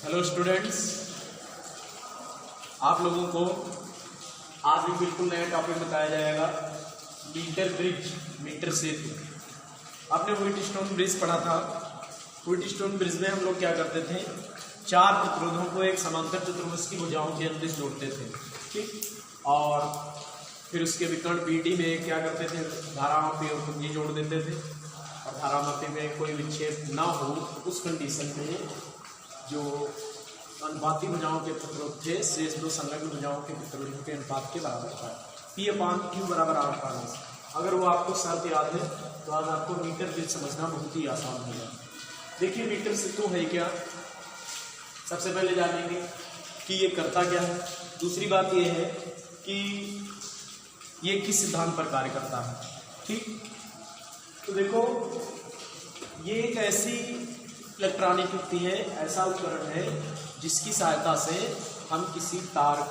Hello students, आप लोगों को आज भी बिल्कुल नया टॉपिक बताया जाएगा। मीटर ब्रिज, मीटर सेतु। आपने व्हीटस्टोन ब्रिज पढ़ा था। व्हीटस्टोन ब्रिज में हम लोग क्या करते थे, चार प्रतिरोधों को एक समांतर चतुर्भुज की भुजाओं के अंदर जोड़ते थे, ठीक। और फिर उसके विकर्ण बीडी में क्या करते थे, धारामापी और कुंजी जोड़ देते थे। और धारामापी में कोई विक्षेप ना हो उस कंडीशन में जो अनुपाती भुजाओं के प्रतिरोध थे शेष दो संलग्न भुजाओं के प्रतिरोधों के अनुपात के बराबर था। P/Q बराबर R/S। अगर वो आपको शर्त याद है तो आज आपको मीटर ब्रिज समझना बहुत ही आसान होगा। देखिए मीटर सेतु है क्या, सबसे पहले जानेंगे कि ये करता क्या है। दूसरी बात ये है कि ये किस सिद्धांत पर कार्य करता है, ठीक। तो देखो, ये एक ऐसी इलेक्ट्रॉनिक युक्ति है, ऐसा उपकरण है जिसकी सहायता से हम किसी तार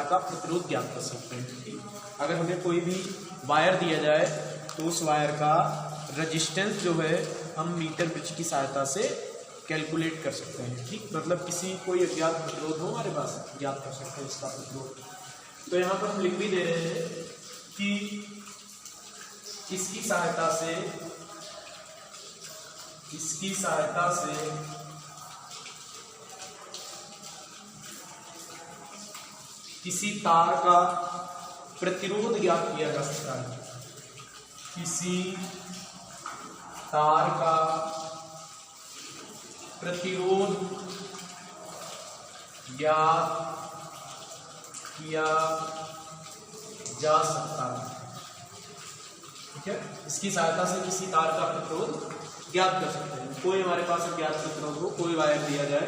का प्रतिरोध ज्ञात कर सकते हैं, ठीक। अगर हमें कोई भी वायर दिया जाए तो उस वायर का रेजिस्टेंस जो है हम मीटर ब्रिज की सहायता से कैलकुलेट कर सकते हैं, ठीक। मतलब कोई अज्ञात प्रतिरोध हो हमारे पास, ज्ञात कर सकते हैं इसका प्रतिरोध। तो यहाँ पर हम लिख भी दे रहे हैं कि इसकी सहायता से किसी तार का प्रतिरोध ज्ञात किया जा सकता है। किसी तार का प्रतिरोध ज्ञात किया जा सकता है, ठीक है। इसकी सहायता से किसी तार का प्रतिरोध ज्ञात कर सकते हैं। कोई हमारे पास अज्ञात प्रतिरोध हो, कोई वायर दिया जाए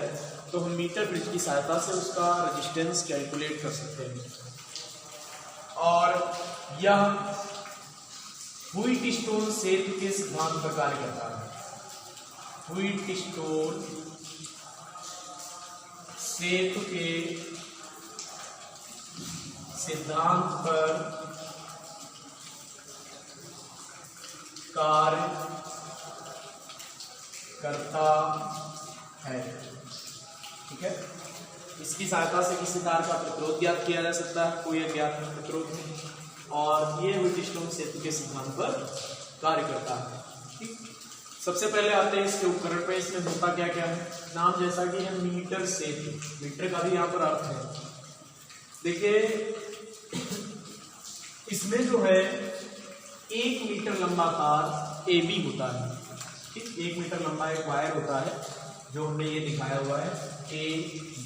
तो हम मीटर ब्रिज की सहायता से उसका रेजिस्टेंस कैलकुलेट कर सकते हैं। और यह व्हीटस्टोन सेतु के सिद्धांत पर कार्य करता है। व्हीटस्टोन सेतु के सिद्धांत पर कार्य करता है, ठीक है। इसकी सहायता से किसी तार का प्रतिरोध ज्ञात किया जा सकता है, कोई अज्ञात प्रतिरोध नहीं। और ये व्हीटस्टोन सेतु के सिद्धांत पर कार्य करता है, ठीक। सबसे पहले आते हैं इसके उपकरण पे। इसमें होता क्या क्या है, नाम जैसा कि है मीटर सेतु, मीटर का भी यहाँ पर अर्थ है। देखिए इसमें जो है 1 मीटर लंबा तार AB होता है, ठीक। 1 मीटर लंबा एक वायर होता है जो हमने ये दिखाया हुआ है AB।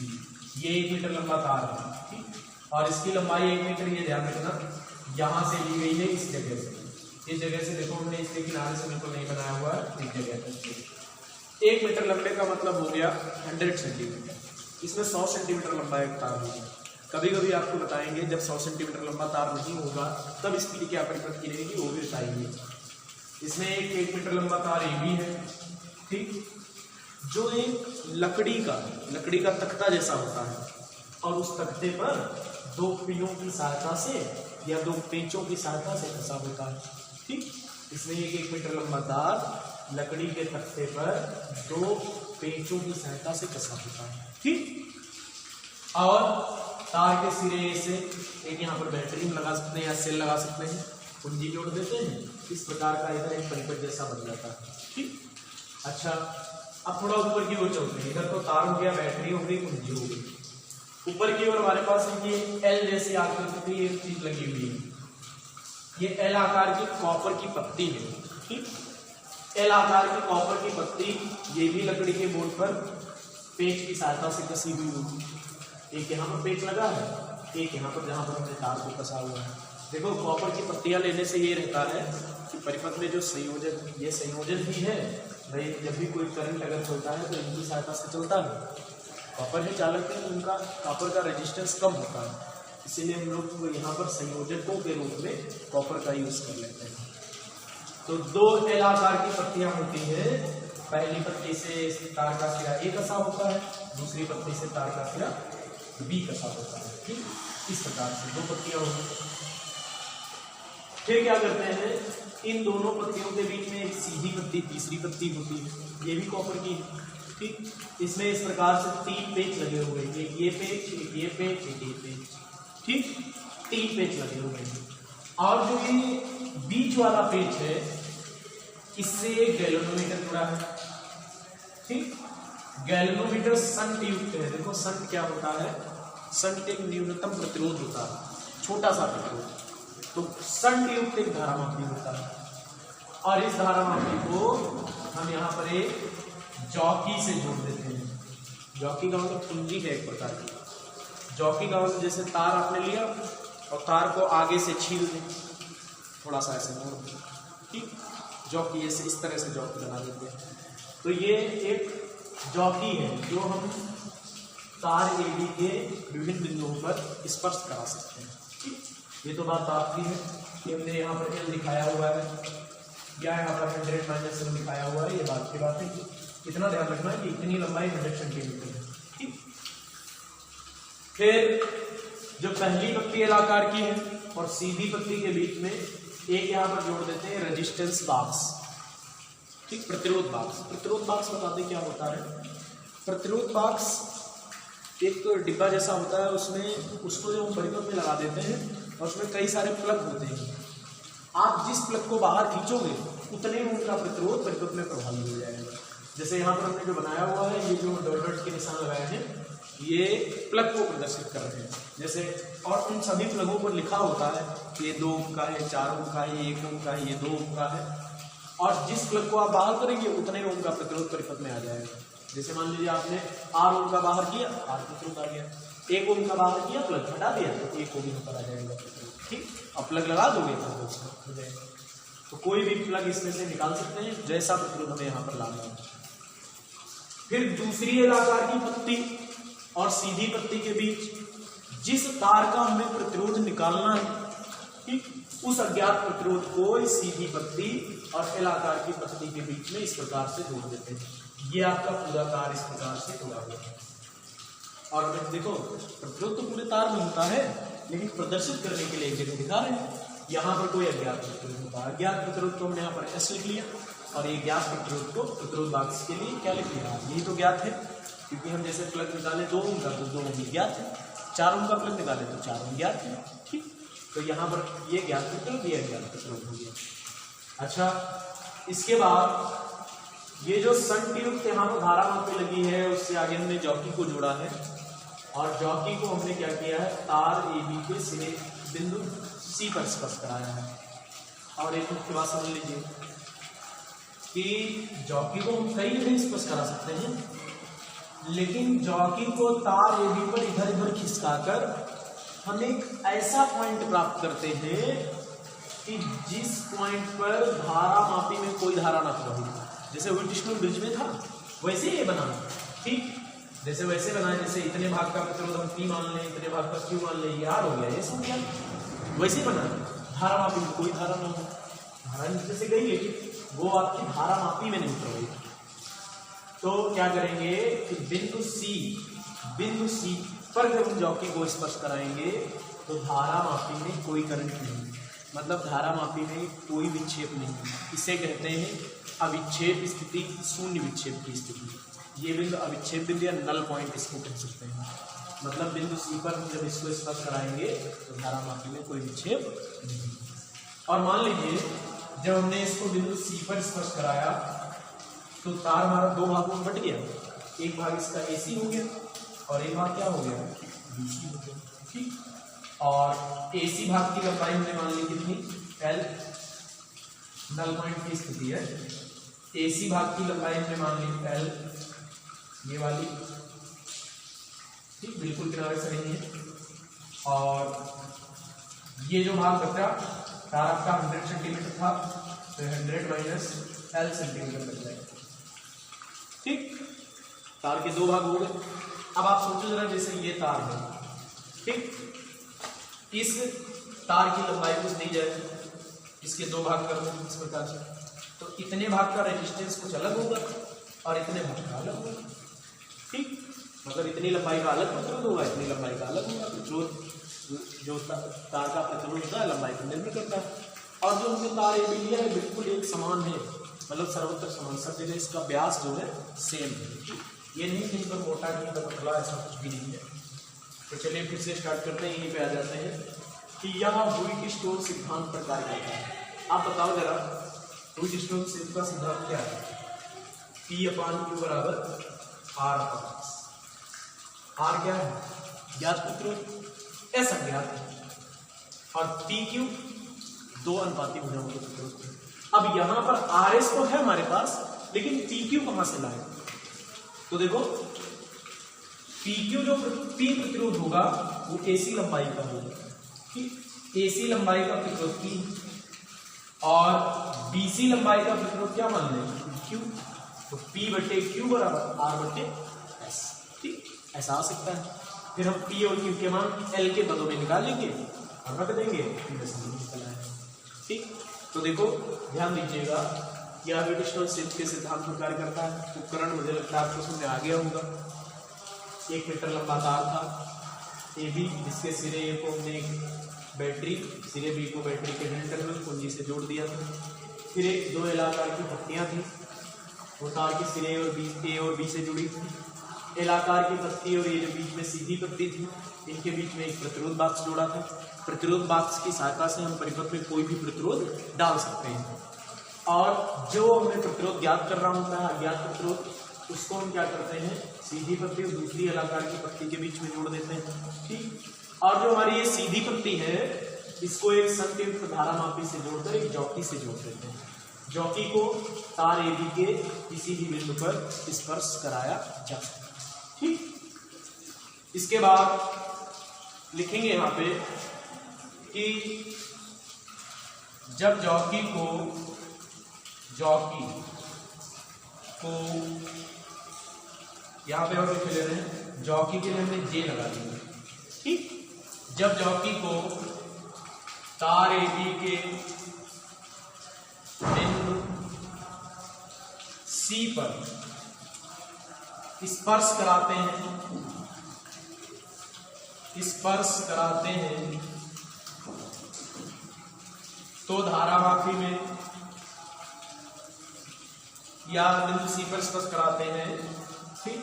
ये 1 मीटर लंबा तार है, ठीक। और इसकी लंबाई 1 मीटर, ये ध्यान रखना, यहां से ली गई है इस जगह से। इस जगह से देखो, हमने इसके किनारे से बिल्कुल नहीं बनाया हुआ है, इस जगह तक 1 मीटर लंबे का मतलब हो गया 100 सेंटीमीटर। इसमें 100 सेंटीमीटर लंबा एक तार होगा। कभी कभी आपको बताएंगे जब 100 सेंटीमीटर लंबा तार नहीं होगा तब इसकी क्या परिपथ की रहेगी, वो भी बताएंगे। इसमें एक 1 मीटर लंबा तार AB है, ठीक, जो एक लकड़ी का तख्ता जैसा होता है और उस तख्ते पर 2 पिनों की सहायता से या 2 पेंचों की सहायता से कसा होता है, ठीक। इसमें एक 1 मीटर लंबा तार लकड़ी के तख्ते पर 2 पेंचों की सहायता से कसा होता है, ठीक। और तार के सिरे से एक यहाँ पर बैटरी लगा सकते हैं या सेल लगा सकते हैं, कुंजी जोड़ देते हैं, इस प्रकार का इधर एक परिपथ जैसा बन जाता है, ठीक। अच्छा, अब थोड़ा ऊपर की ओर चलते हैं। इधर तो तार हो गया, बैटरी हो गई, कुंजी हो गई। ऊपर की ओर हमारे पास ये L जैसी आकृति की एक चीज लगी हुई है। ये L आकार की कॉपर की पत्ती है, ठीक। L आकार की कॉपर की पत्ती, ये भी लकड़ी के बोर्ड पर पेंच की सहायता से कसी हुई होगी। एक यहाँ पर पेंच लगा है, एक यहाँ पर जहाँ पर हमने तार को कसा हुआ है। देखो, कॉपर की पत्तियां लेने से ये रहता है कि परिपथ में जो संयोजन, ये संयोजन भी है भाई, जब भी कोई करंट अगर चलता है तो इनकी सहायता से चलता है। कॉपर है चालक है, उनका कॉपर का रेजिस्टेंस कम होता है, इसीलिए हम लोग यहाँ पर संयोजकों के रूप में कॉपर का यूज कर लेते हैं। तो 2 L आकार की पत्तियां होती है। पहली पत्ती से तार का सिरा A कसा होता है, दूसरी पत्ती से तार का सिरा B कसा होता है, ठीक। इस प्रकार से 2 पत्तियां होती। फिर क्या करते हैं, इन दोनों पत्तियों के बीच में एक सीधी पत्ती, तीसरी पत्ती होती है, ये भी कॉपर की है, ठीक, इसमें इस प्रकार से 3 पेच लगे हुए हैं, एक ये पेच, एक ये पेच, एक ये पेच, ठीक, 3 पेच लगे हुए हैं। और जो ये बीच वाला पेच है इससे एक गैल्वेनोमीटर जुड़ा है, ठीक। गैल्वेनोमीटर संट युक्त है। देखो संट क्या होता है, संट एक न्यूनतम प्रतिरोध होता है, छोटा सा प्रतिरोध, तो संट युक्त एक धारामापी होता है। और इस धारामापी को हम यहाँ पर एक जॉकी से जोड़ देते हैं। जॉकी का मतलब कुंजी है एक प्रकार की। जॉकी का मतलब जैसे तार आपने लिया और तार को आगे से छील दें, थोड़ा सा ऐसे मोड़ दें, ठीक, जॉकी ऐसे इस तरह से जॉकी बना देते हैं। तो ये एक जॉकी है जो हम तार AB के विभिन्न बिंदुओं पर स्पर्श करा सकते हैं, ठीक। ये तो बात आपकी है कि हमने यहाँ पर L दिखाया हुआ है या यहाँ पर 100 - L दिखाया हुआ है, ये बात की बात है। इतना ध्यान रखना है कि इतनी लंबाई 100 सेंटीमीटर है, ठीक। फिर जो पहली पत्ती L आकार की है और सीधी पत्ती के बीच में एक यहाँ पर जोड़ देते हैं रेजिस्टेंस बॉक्स, ठीक, प्रतिरोध बॉक्स। प्रतिरोध बॉक्स बताते क्या होता है। प्रतिरोध बॉक्स एक डिब्बा जैसा होता है, उसमें उसको जो हम परिपथ में लगा देते हैं और उसमें कई सारे प्लग होते हैं। आप जिस प्लग को बाहर खींचोगे उतने में उनका प्रतिरोध परिपथ में प्रभावी हो जाएगा। जैसे यहाँ पर हमने जो बनाया हुआ है, ये जो डॉट डॉट के निशान लगाए हैं ये प्लग को प्रदर्शित कर रहे हैं जैसे, और उन सभी प्लगों पर लिखा होता है कि ये 2 ओम का है, 4 ओम का है, 1 ओम का है, ये 2 ओम का है। और जिस प्लग को आप बाहर करेंगे उतने ओम का प्रतिरोध परिपथ में आ जाएगा। जैसे मान लीजिए आपने 8 ओम का बाहर किया, 8 प्रतिरोध आ गया। 1 ओम का बाहर किया, प्लग हटा दिया तो 1 ओम ऊपर आ जाएगा, ठीक। अब प्लग लगा दोगे तो हो जाएगा। तो कोई भी प्लग इसमें से निकाल सकते हैं जैसा प्रतिरोध हमें यहाँ पर लाना है। फिर दूसरी L आकार की पत्ती और सीधी पत्ती के बीच जिस तार का हमें प्रतिरोध निकालना है, ठीक, उस अज्ञात प्रतिरोध को इस सीधी पत्ती और L आकार की पत्ती के बीच में इस प्रकार से जोड़ देते हैं। ये आपका पूरा तार इस प्रकार से जुड़ा हुआ है। और देखो प्रतिरोध तो पूरे तार में होता है, लेकिन प्रदर्शित करने के लिए एक जगह दिखा रहे हैं। यहाँ पर कोई अज्ञात प्रतिरोध होता है, अज्ञात प्रतिरोध को हमने यहाँ पर S लिख लिया और ये ज्ञात प्रतिरोध को प्रतिरोध बॉक्स के लिए क्या लिख लिया, यही तो ज्ञात है। क्योंकि हम जैसे प्लग निकाले 2 ओम का तो 2 ओम ज्ञात है, 4 ओम का प्लग निकाले तो 4 ओम ज्ञात है, ठीक। तो यहाँ पर ये ज्ञात प्रतिरोध, ये अज्ञात प्रतिरोध हो गया। अच्छा, इसके बाद ये जो संट युक्त यहाँ पर धारामापी लगी है उससे आगे हमने जॉकी को जोड़ा है और जॉकी को हमने क्या किया है, तार AB के सिरे बिंदु C पर स्पर्श कराया है। और एक मुख्य बात समझ लीजिए कि जॉकी को हम कई जगह स्पर्श करा सकते हैं, लेकिन जॉकी को तार AB पर इधर उधर खिसकाकर हम एक ऐसा पॉइंट प्राप्त करते हैं कि जिस पॉइंट पर धारामापी में कोई धारा ना प्रवाहित हो। जैसे व्हिटस्टोन ब्रिज में था वैसे ये बना, ठीक, जैसे वैसे बना, जैसे इतने भाग का प्रतिरोध हम P मान लें, इतने भाग का Q मान लें, ये R हो गया, ये समझ गया, वैसे बना। धारामापी में कोई धारा ना हो, धारा नीचे से गई लेकिन वो आपकी धारामापी में नहीं प्रवाहित। तो क्या करेंगे कि बिंदु C पर जब हम जॉकी को स्पर्श कराएंगे तो धारामापी में कोई करंट नहीं, मतलब धारामापी में कोई विक्षेप नहीं। इसे कहते हैं अविक्षेप स्थिति, शून्य विक्षेप की स्थिति। ये बिंदु अविक्षेप बिंदु या नल पॉइंट इसको कह सकते हैं। मतलब बिंदु C पर हम जब इसको स्पर्श कराएंगे तो धारामापी में कोई विक्षेप नहीं। और मान लीजिए जब हमने इसको बिंदु C पर स्पर्श कराया तो तार हमारा 2 भागों में बट गया। एक भाग इसका AC हो गया और एक भाग क्या हो गया, BC हो गया, ठीक। और AC भाग की लंबाई हमने मान ली कितनी, L, नल पॉइंट की स्थिति है। AC भाग की लंबाई हमने मान ली L, ये वाली, ठीक, बिल्कुल किनारे से नहीं है। और ये जो भाग बचा तार आपका 100 सेंटीमीटर था तो 100 - L सेंटीमीटर बच जाएगा, ठीक। तार के 2 भाग हो गए। अब आप सोचो जरा, जैसे ये तार है, ठीक, इस तार की लंबाई कुछ नहीं जाएगी, इसके 2 भाग कर दो इस प्रकार से, तो इतने भाग का रेजिस्टेंस कुछ अलग होगा और इतने भाग का अलग होगा, ठीक। मतलब इतनी लंबाई का अलग प्रतिरोध होगा, इतनी लंबाई का अलग होगा। प्रतिरोध जो तार का प्रतिरोध होता है लंबाई पर निर्भर करता है। और जो हमने तार AB लिया है बिल्कुल एक समान है, मतलब सर्वत्र समान, सब जगह इसका व्यास जो है सेम है। ये नहीं कहीं पर मोटा कहीं पर पतला, ऐसा कुछ भी नहीं है। तो चलिए फिर से स्टार्ट करते हैं, यहीं पे आ जाते हैं कि यह व्हीटस्टोन सिद्धांत पर कार्य करता है। आप बताओ जरा व्हीटस्टोन सिद्धांत का सिद्धांत क्या है? P/Q बराबर R/S। R क्या है? ज्ञात प्रतिरोध, S अज्ञात है, और PQ दो अनुपाती भुजाओं के प्रतिरोध। अब यहां पर RS तो है हमारे पास, लेकिन PQ कहां से लाए? तो देखो PQ जो P प्रतिरोध होगा वो AC लंबाई का होगा, AC लंबाई का प्रतिरोध P, और BC लंबाई का प्रतिरोध क्या मान लें? Q। तो P/Q बराबर R/S। ठीक, ऐसा आ सकता है। फिर हम P और Q के मान L के पदों में निकालेंगे और रख देंगे, ठीक। तो देखो ध्यान दीजिएगा, यह व्हीटस्टोन सिद्धांत के सिद्धांत पर कार्य करता है। उपकरण मुझे लगता है आपको समझ में आ गया होगा। 1 मीटर लंबा तार था AB, जिसके सिरे A को हमने बैटरी, सिरे B को बैटरी के टर्मिनल कुंजी से जोड़ दिया था। फिर एक 2 एलाकार की पट्टियां थी, वो तार के सिरे A और B से जुड़ी थी। एलाकार की पत्ती और ये जो बीच में सीधी पत्ती थी, इनके बीच में एक प्रतिरोध बाक्स जोड़ा था। प्रतिरोध बाक्स की सहायता से हम परिपथ में कोई भी प्रतिरोध डाल सकते हैं, और जो हमें प्रतिरोध ज्ञात कर रहा होता है, अज्ञात प्रतिरोध, उसको हम क्या करते हैं, सीधी पत्ती और दूसरी एलाकार की पत्ती के बीच में जोड़ देते हैं। ठीक, और जो हमारी ये सीधी पत्ती है, इसको एक संयुक्त धारामापी से जोड़कर एक जॉकी से जोड़ देते हैं। जॉकी को तार AB के किसी भी बिंदु पर स्पर्श कराया जा सकता है। ठीक, इसके बाद लिखेंगे यहाँ पे कि जब जॉकी को यहाँ पे और लिख ले रहे हैं, जॉकी के लिए हमने J लगा दिया। ठीक, जब जॉकी को तार AB के बिंदु C पर स्पर्श कराते हैं, तो धारामापी में या बिंदु C पर स्पर्श कराते हैं। ठीक,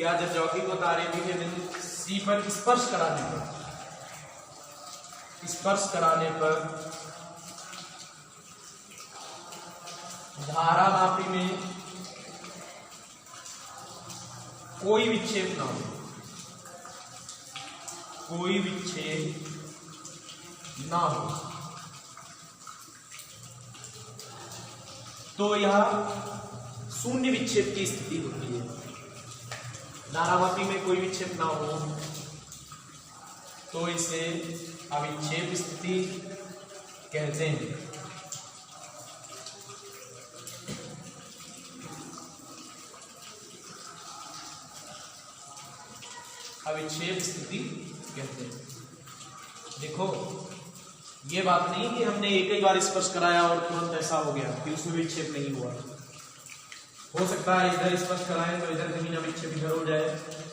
या जब जॉकी को तार AB के बिंदु C पर स्पर्श कराने पर धारामापी में कोई विक्षेप ना हो, तो यह शून्य विक्षेप की स्थिति होती है। धारामापी में कोई विक्षेप ना हो तो इसे अविक्षेप स्थिति कहते हैं। अविक्षेप स्थिति कहते हैं। देखो, ये बात नहीं कि हमने एक ही बार स्पर्श कराया और तुरंत ऐसा हो गया कि उसमें विक्षेप नहीं हुआ। हो सकता है इधर स्पर्श कराएं तो इधर कहीं ना विक्षेप इधर हो जाए,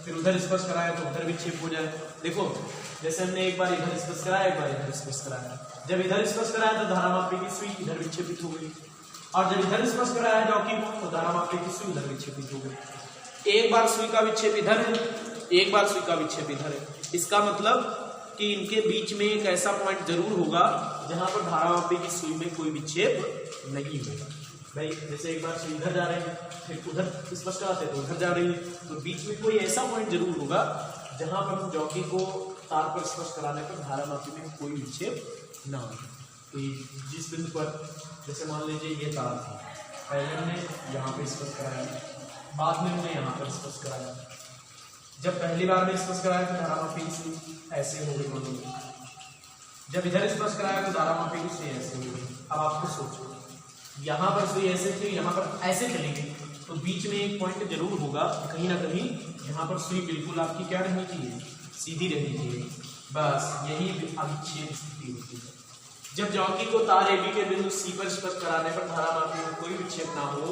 फिर उधर स्पर्श कराएं तो उधर विक्षेप हो जाए। देखो, जैसे हमने एक बार इधर स्पर्श कराया, एक बार इधर स्पर्श कराया। जब इधर स्पर्श कराया तो धारामापी की सुई इधर विक्षेपित हो गई, और जब इधर स्पर्श कराया जॉकी को तो धारामापी की सुई उधर विक्षेपित हो गई। एक बार सुई का विक्षेप इधर है, एक बार सुई का विक्षेप इधर है। इसका मतलब कि इनके बीच में एक ऐसा पॉइंट जरूर होगा जहां पर धारामापी की सुई में कोई विक्षेप नहीं होगा। भाई जैसे एक बार सुई इधर जा रहे हैं, फिर उधर स्पर्श कराते हैं तो उधर जा रही है, तो बीच में कोई ऐसा पॉइंट जरूर होगा जहां पर हम जॉकी को तार पर स्पर्श कराने पर धारामापी में कोई विक्षेप ना हो। जिस बिंदु पर, जैसे मान लीजिए ये तार थी, पहले हमने यहाँ पे स्पर्श कराया, बाद में हमने यहाँ पर स्पर्श कराया। जब पहली बार में स्पर्श कराया तो धारामापी की सुई ऐसे हो गई, जब इधर स्पर्श कराया तो धारामापी की सुई ऐसे हो गई। अब आपको सोचो, यहाँ पर सुई ऐसे थी, यहाँ पर ऐसे चलेगी, तो बीच में एक पॉइंट जरूर होगा कहीं ना कहीं, यहाँ पर सुई बिल्कुल आपकी क्या रहनी चाहिए, सीधी रहनी चाहिए। बस यही अविक्षेप स्थिति होती है। जब जॉकी को तार AB के बिंदु C पर स्पर्श कराने पर धारामापी में कोई विक्षेप ना हो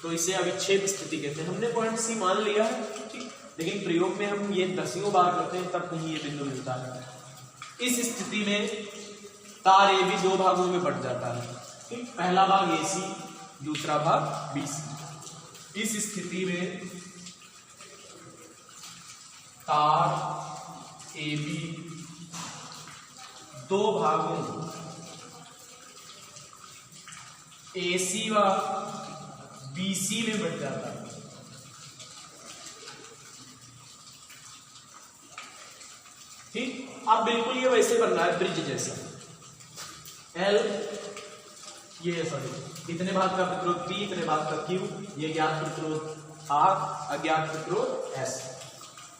तो इसे अविक्षेप स्थिति कहते हैं। हमने पॉइंट C मान लिया है, ठीक, लेकिन प्रयोग में हम ये 10 बार करते हैं तब कहीं ये बिंदु मिलता है। इस स्थिति में तार AB दो भागों में बट जाता है। ठीक, पहला भाग AC दूसरा भाग BC। इस स्थिति में तार AB दो भागों AC व BC में बढ़ जाता है। ठीक, अब बिल्कुल ये वैसे बन रहा है ब्रिज जैसा। L ये सॉरी इतने भाग का प्रतिरोध P, इतने भाग का Q, ये ज्ञात प्रतिरोध R, अज्ञात प्रतिरोध S।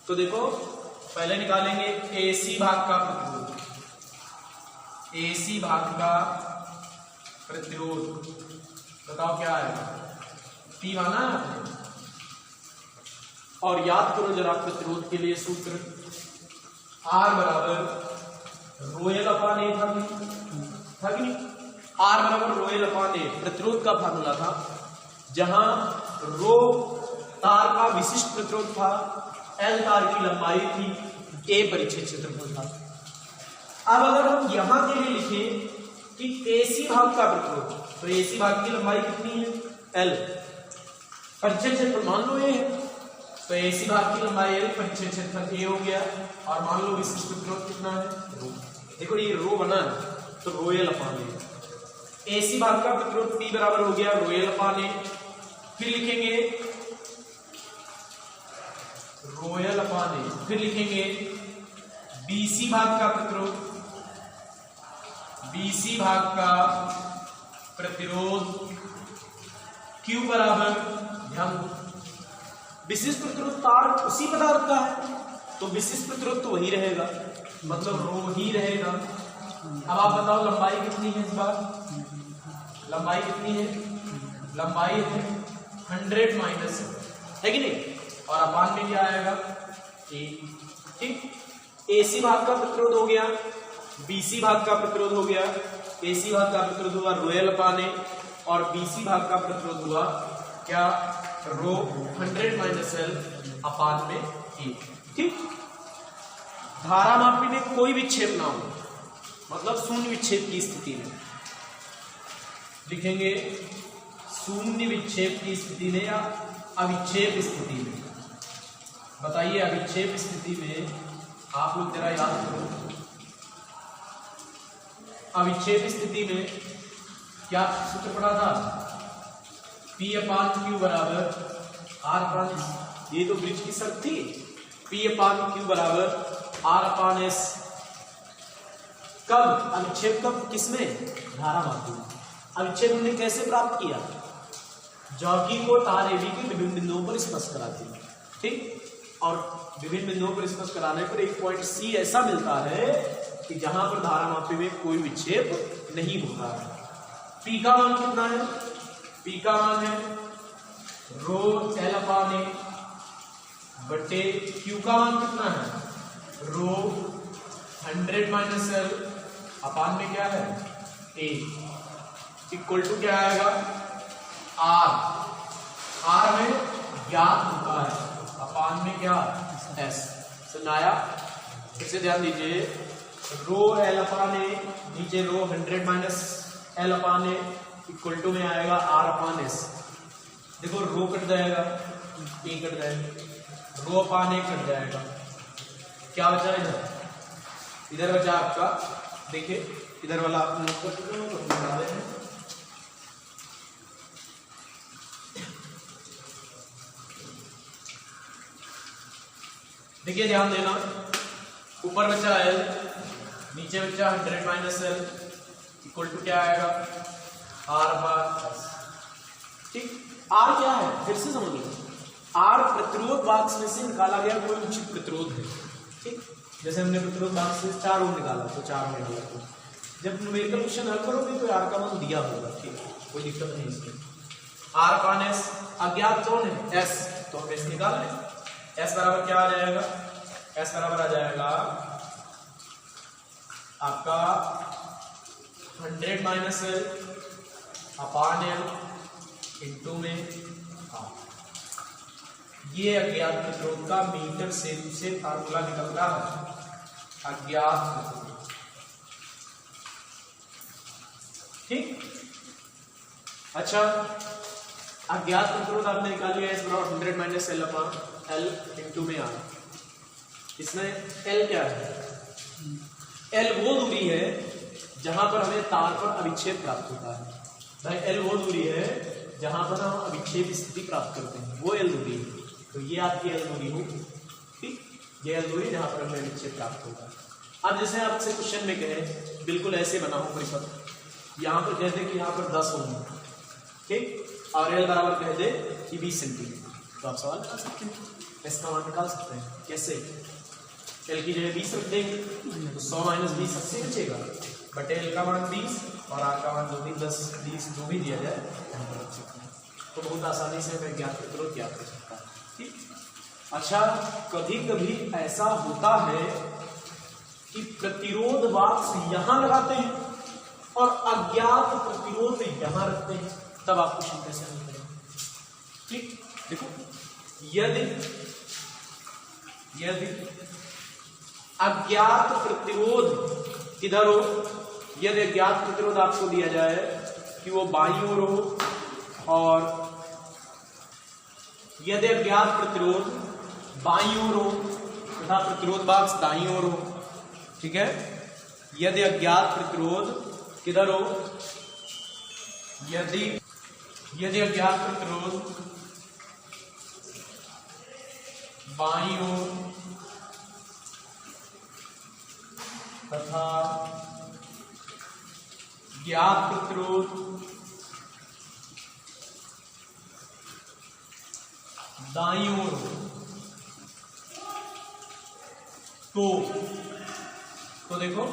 तो देखो पहले निकालेंगे AC भाग का प्रतिरोध। AC भाग का प्रतिरोध बताओ क्या आएगा? P माना है आपने, और याद करो जरा प्रतिरोध के लिए सूत्र R बराबर रोएल अपान ए था कि नहीं? R बराबर रोएल अपान ए प्रतिरोध का फार्मूला था, जहां रो तार का विशिष्ट प्रतिरोध था, L तार की लंबाई थी, A परिच्छेद क्षेत्रफल था। अब अगर हम यहां के लिए लिखें कि AC भाग का प्रतिरोध, तो AC भाग की लंबाई कितनी है? L, परिच्छेद क्षेत्रफल मान लो A है, तो AC भाग की लंबाई L, परिच्छेद क्षेत्रफल A हो गया, और मान लो विशिष्ट प्रतिरोध कितना है? रो। देखो ये रो बना है, तो रोएल अपान ए। AC भाग का प्रतिरोध P बराबर हो गया रोएल अपान ए। फिर लिखेंगे रोएल अपान ए, फिर लिखेंगे BC भाग का प्रतिरोध, BC भाग का प्रतिरोध Q बराबर, ध्यान दो विशिष्ट प्रतिरोध तार उसी पदार्थ का है, तो विशिष्ट प्रतिरोध तो वही रहेगा, मतलब रो ही रहेगा। अब आप बताओ लंबाई कितनी है इस बार? लंबाई कितनी है? लंबाई है 100 माइनस है कि नहीं, और अपान में क्या आएगा? A। ठीक, AC भाग का प्रतिरोध हो गया, BC भाग का प्रतिरोध हो गया। AC भाग का प्रतिरोध हुआ रोएल अपान ए, और BC भाग का प्रतिरोध हुआ क्या? रो 100 माइनस L अपान में A। ठीक, धारा मापी में कोई विक्षेप ना हो, मतलब शून्य विक्षेप की स्थिति में लिखेंगे, शून्य विक्षेप की स्थिति में या अविक्षेप स्थिति में। बताइए अविक्षेप स्थिति में आप लोग जरा याद करो, अविक्षेप स्थिति में क्या सूत्र पढ़ा था? P अपान Q बराबर R अपान S। ये तो ब्रिज की शर्त थी, P अपान Q बराबर R अपान S। कब अविक्षेप? कब? किसमें? धारा मापी। अविक्षेप हमने कैसे प्राप्त किया? जॉकी को तार AB के विभिन्न बिंदुओं पर स्पर्श कराती है। ठीक, और विभिन्न बिंदुओं पर स्पर्श कराने पर एक पॉइंट C ऐसा मिलता है कि जहां पर धारा मापी में कोई विक्षेप नहीं होता है। P का मान कितना है? P का मान है रो L अपान ए बटे Q का मान कितना है? रो 100 माइनस L अपान में क्या है? A इक्वल टू क्या आएगा? R में ज्ञात होता है, अपान में क्या? S। सुनाया? फिर से ध्यान दीजिए, रो L अपान ए, नीचे rho 100 minus L upon A equal to में आएगा R अपान S। देखो रो कट जाएगा, A कट जाएगा, रो अपान ए कट जाएगा, क्या बचा इधर? इधर बचा आपका, देखिए इधर वाला आप नोट कर चुके हो तो बता रहे हैं। देखिए ध्यान देना, ऊपर बचा L, नीचे बचा 100 माइनस L इक्वल टू क्या आएगा? R upon S। ठीक, R क्या है? फिर से समझ लो, R प्रतिरोध बाक्स में से निकाला गया कोई उचित प्रतिरोध है। ठीक, जैसे हमने प्रतिरोध बाक्स से 4 ओम निकाला तो 4 ओम निकाला, तो जब न्यूमेरिकल क्वेश्चन हल करोगे तो R का मान दिया होगा। ठीक, कोई दिक्कत नहीं इसमें। R अपान S, अज्ञात कौन है? S, तो हम S निकाल लें। S बराबर क्या आ जाएगा? S बराबर आ जाएगा आपका 100 माइनस L अपान L इंटू में R। ये अज्ञात प्रतिरोध का मीटर से फार्मूला निकल रहा है, अज्ञात प्रतिरोध। ठीक, अच्छा अज्ञात प्रतिरोध आपने निकाल लिया, S बराबर 100 minus L upon L into में R। इसमें L क्या है? L वो दूरी है जहां पर हमें तार पर अविच्छेद प्राप्त होता है। भाई L वो दूरी है जहां पर हम अविच्छेद स्थिति प्राप्त करते हैं, वो L दूरी है। तो ये आपकी L दूरी होगी, ठीक, ये L दूरी जहां पर हमें अविच्छेद प्राप्त होगा। अब जैसे आपसे क्वेश्चन में कहे बिल्कुल ऐसे बना हो परिपथ, यहाँ पर कह दे कि यहाँ पर 10 ओम, ठीक, और L बराबर कह दे कि 20 सेंटीमीटर, तो आप सवाल निकाल सकते हैं, इसका मान निकाल सकते हैं। कैसे? L की जगह 20 रख देंगे तो 100 माइनस 20 80 बचेगा, बटे L का मान 20 और R का मान जो भी 10 20 जो भी दिया जाए यहाँ पर रख सकते हैं। तो बहुत आसानी से हमें ज्ञात प्रतिरोध ज्ञात कर सकता है, ठीक। अच्छा, कभी कभी ऐसा होता है कि प्रतिरोध वाक्स यहाँ लगाते हैं और अज्ञात प्रतिरोध यहाँ रखते हैं, तब आप क्वेश्चन कैसे हल करेंगे? ठीक, देखो, यदि अज्ञात प्रतिरोध किधर हो, यदि अज्ञात प्रतिरोध आपको दिया जाए कि वो बाईं ओर हो और यदि अज्ञात प्रतिरोध बाईं ओर हो तथा प्रतिरोध बाक्स दाईं ओर हो, ठीक है। यदि अज्ञात प्रतिरोध किधर हो, यदि अज्ञात प्रतिरोध बाईं ओर तथा ज्ञात प्रतिरोध दाईं ओर तो देखो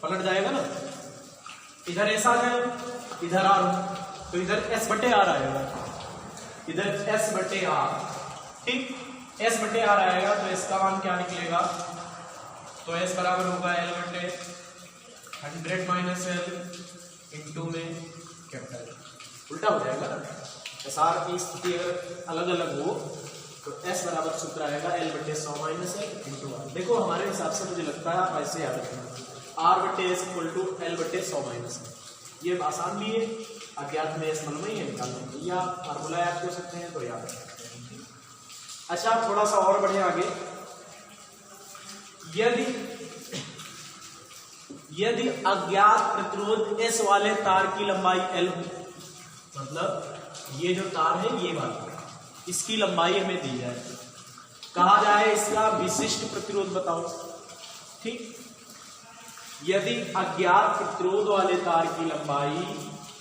पलट जाएगा ना, इधर S आ जाए, इधर R, तो इधर S बटे R आएगा, इधर S बटे R, ठीक, S बटे R आएगा तो S का मान क्या निकलेगा? तो S बराबर होगा L बटे 100 माइनस L इंटू में कैपिटल, उल्टा हो जाएगा ना। SR की स्थिति अगर अलग अलग हो तो S बराबर सूत्र आएगा L बटे 100 माइनस L इंटू R। देखो हमारे हिसाब से मुझे लगता है आप ऐसे याद रखना, R बटे S इक्वल टू L बटे 100 माइनस L। ये आसान भी है, अज्ञात में S मालूम ही है निकालना, या फार्मूला याद कर सकते हैं तो याद रख सकते हैं। अच्छा, थोड़ा सा और बढ़े आगे, यदि अज्ञात प्रतिरोध S वाले तार की लंबाई L हो, मतलब ये जो तार है ये वाला, इसकी लंबाई हमें दी जाए, कहा जाए इसका विशिष्ट प्रतिरोध बताओ, ठीक। यदि अज्ञात प्रतिरोध वाले तार की लंबाई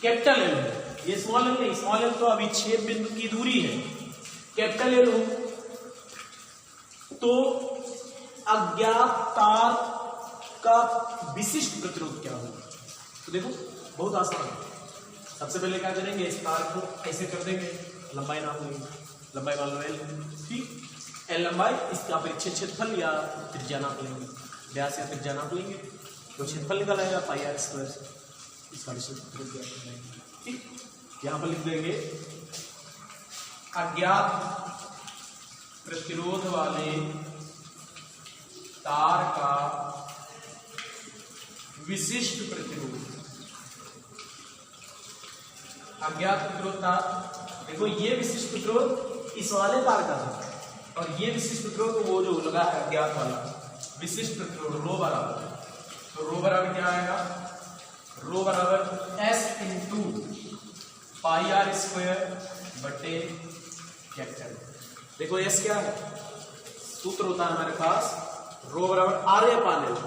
कैपिटल L है, ये स्मॉल L नहीं, स्मॉल L तो अविच्छेद बिंदु की दूरी है, कैपिटल L हो तो अज्ञात तार का विशिष्ट प्रतिरोध क्या होगा? तो देखो बहुत आसान है, सबसे पहले क्या करेंगे, इस तार को ऐसे कर देंगे, लंबाई नाप लेंगे, लंबाई मान लो L, ठीक, L लंबाई, इसका परिच्छेद क्षेत्रफल या त्रिज्या नाप लेंगे, व्यास या त्रिज्या नाप लेंगे, तो क्षेत्रफल निकल आएगा पाई R स्क्वायर, इसका विशिष्ट प्रतिरोध ज्ञात कर लेंगे, ठीक। यहाँ पर लिख देंगे अज्ञात प्रतिरोध वाले तार का विशिष्ट प्रतिरोध, अज्ञात प्रतिरोध तार, देखो ये विशिष्ट प्रतिरोध इस वाले तार का था और ये विशिष्ट प्रतिरोध वो जो लगा है अज्ञात वाला विशिष्ट प्रतिरोध रो बराबर, तो रो बराबर क्या आएगा, रो बराबर S into pi R square बटे कैपिटल। देखो S क्या है, सूत्र होता है हमारे पास रो बराबर R अपान L,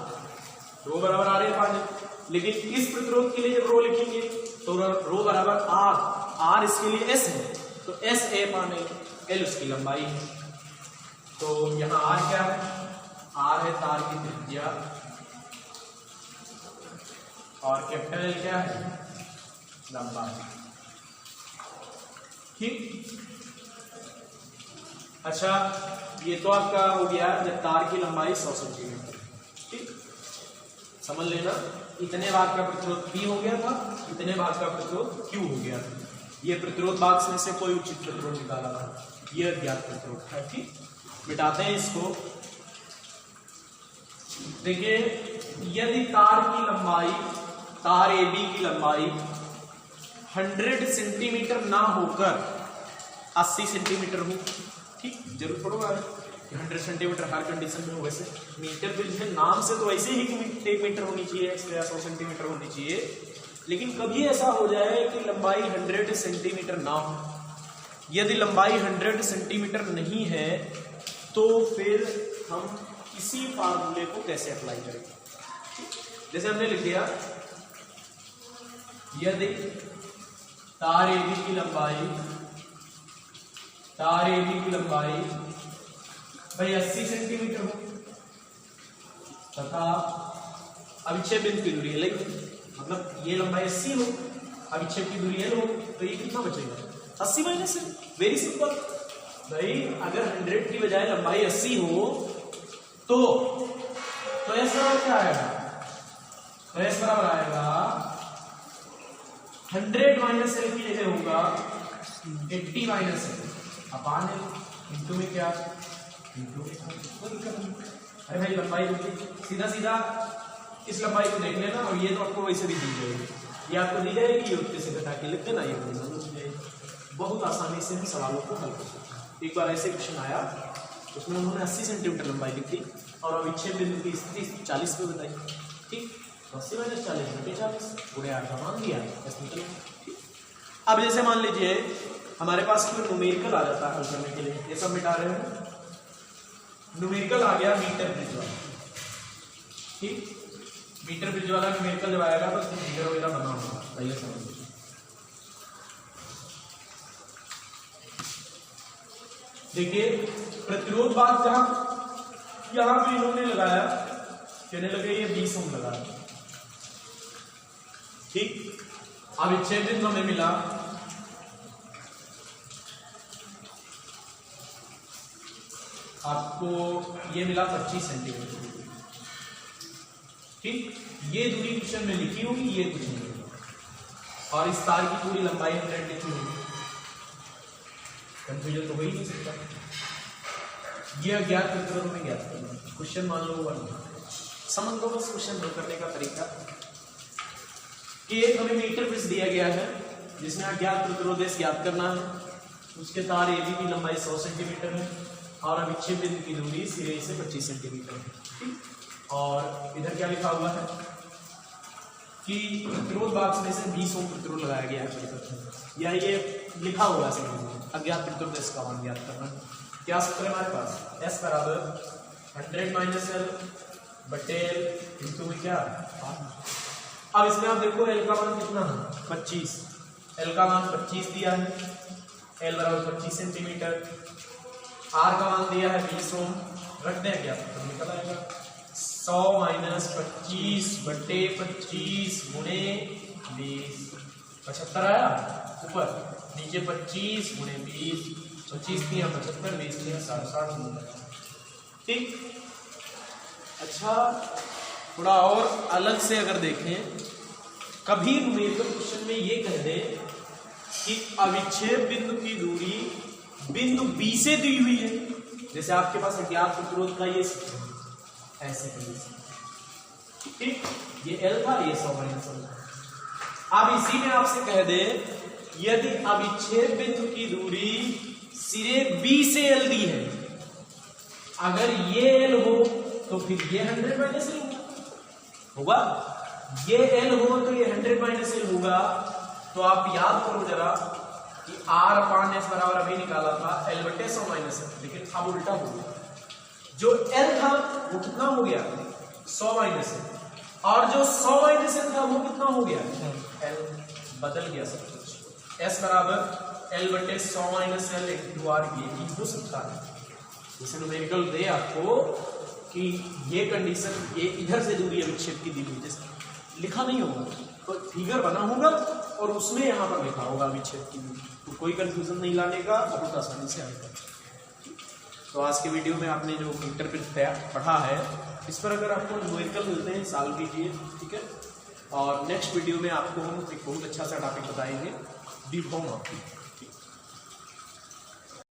रो बराबर R अपान L, लेकिन इस प्रतिरोध के लिए जब रो लिखेंगे तो रो बराबर R इसके लिए S है, तो S A अपान L उसकी लंबाई है, तो यहाँ R क्या है, R है तार की त्रिज्या और कैपिटल L क्या है, लंबाई, ठीक। अच्छा, ये तो आपका हो गया जब तार की लंबाई 100 सेंटीमीटर, ठीक, समझ लेना, इतने भाग का प्रतिरोध P हो गया था, इतने भाग का प्रतिरोध Q हो गया था, ये प्रतिरोध बाक्स में से कोई उचित प्रतिरोध निकाला था, ये अज्ञात प्रतिरोध है, ठीक। मिटाते हैं इसको, देखिए यदि तार की लंबाई, तार AB की लंबाई 100 सेंटीमीटर ना होकर 80 सेंटीमीटर हो, ठीक, जरूर पड़ोगा 100 सेंटीमीटर हर कंडीशन में हो। वैसे मीटर ब्रिज है नाम से तो ऐसे ही कि 1 मीटर होनी चाहिए या 100 सेंटीमीटर होनी चाहिए, लेकिन कभी ऐसा हो जाए कि लंबाई 100 सेंटीमीटर ना हो। यदि लंबाई 100 सेंटीमीटर नहीं है तो फिर हम इसी फार्मूले को कैसे अप्लाई करेंगे? जैसे हमने लिख दिया, यदि तार AB की लंबाई भाई 80 सेंटीमीटर हो तथा अविच्छेद बिंदु की दूरी L, मतलब ये लंबाई 80 हो, अविच्छेद की दूरी L हो, तो ये कितना बचेगा? 80 माइनस L। वेरी सिंपल भाई, अगर 100 की बजाय लंबाई 80 हो तो S बराबर क्या आएगा? तो S बराबर आएगा 100 माइनस L की जगह होगा 80 माइनस L अपान L इंटू में क्या? इंटू में अरे भाई लंबाई सीधा सीधा इस लंबाई को देख लेना, और ये तो आपको वैसे भी दी जाएगी, ये आपको दी जाएगी, ये उत्तर से घटा के लिख देना, ये बहुत आसानी से हम सवालों को हल कर सकते हैं। एक बार ऐसे क्वेश्चन आया, उसमें उन्होंने 80 सेंटीमीटर लंबाई लिखी और अविच्छेद बिंदु की स्थिति 40 पे बताई, ठीक, 80 माइनस 40 बटे 40 गुणे 8 का मान दिया, अब जैसे मान लीजिए हमारे पास कोई न्यूमेरिकल आ जाता है हल करने के लिए, ये सब मिटा रहे हैं, न्यूमेरिकल आ गया मीटर ब्रिज वाला, ठीक, मीटर ब्रिज वाला न्यूमेरिकल जब आएगा तो उसमें फिगर वगैरह बना होगा, पहले समझ लीजिए। देखिए प्रतिरोध बात जहां यहां पे इन्होंने लगाया, कहने लगे ये 20 ओम लगाया, ठीक, अब अविच्छेद बिंदु हमें मिला आपको, ये मिला 25 सेंटीमीटर, ठीक, ये दूरी क्वेश्चन में लिखी होगी, ये कुछ नहीं होगी, और इस तार की पूरी लंबाई 100 लिखी होगी, कंफ्यूजन तो हो ही नहीं सकता। ये अज्ञात प्रतिरोध में ज्ञात करना, क्वेश्चन मान लो 1, समझ लो बस क्वेश्चन हल करने का तरीका कि एक हमें मीटर ब्रिज दिया गया है जिसमें अज्ञात प्रतिरोध ज्ञात करना है, उसके तार AB की लंबाई 100 सेंटीमीटर है और अविच्छेद बिंदु की दूरी सिरे से 25 सेंटीमीटर है, ठीक, और इधर क्या लिखा हुआ है कि प्रतिरोध बॉक्स में से 20 ओम प्रतिरोध लगाया गया है, या ये लिखा हुआ है अज्ञात प्रतिरोध का मान ज्ञात करना। क्या सूत्र है हमारे पास? S बराबर 100 माइनस L बटे L इंटू में क्या? अब इसमें आप देखो L का मान कितना है? 25, L का मान 25 दिया है, L बराबर 25 सेंटीमीटर, R का मान दिया है 20 ओम, रख दें क्या तो निकल आएगा 100 माइनस 25 बटे 25 गुणे 20, 75 आया ऊपर, नीचे 25 गुणे 20, 25 दिया 75, 20 दिया 60, ठीक। अच्छा थोड़ा और अलग से अगर देखें, कभी न्यूमेरिकल क्वेश्चन में ये कह दे कि अविच्छेद बिंदु की दूरी बिंदु B से दी हुई है, जैसे आपके पास अज्ञात प्रतिरोध का ये ऐसे ठीक, ये L था, ये 100 माइनस L। अब इसी में आपसे कह दे यदि अविच्छेद बिंदु की दूरी सिरे B से L दी है, अगर ये L हो तो फिर ये 100 माइनस L होगा, ये L हो तो ये 100 माइनस L होगा। तो आप याद करो जरा कि R अपान S बराबर अभी निकाला था L बटे 100 माइनस L, लेकिन अब उल्टा हो गया, जो L था वो कितना हो गया 100 माइनस L, और जो 100 माइनस L था वो कितना हो गया L, बदल गया सब कुछ। S बराबर L बटे 100 माइनस L इंटू R, ये भी हो सकता है, जैसे न्यूमेरिकल दे आपको कि ये कंडीशन ये इधर से दूरी अविच्छेद की दी हुई, जैसे लिखा नहीं होगा तो फिगर बना होगा और उसमें यहाँ पर लिखा होगा अविच्छेद की दूरी, तो कोई कंफ्यूजन नहीं लाने का, बहुत आसानी से आएगा। तो आज के वीडियो में आपने जो इंटरप्रेट पढ़ा है, इस पर अगर आपको न्यूमेरिकल मिलते हैं सॉल्व कीजिए, ठीक है। और नेक्स्ट वीडियो में आपको हम एक बहुत अच्छा सा टॉपिक बताएंगे, डी फॉर्म ऑफ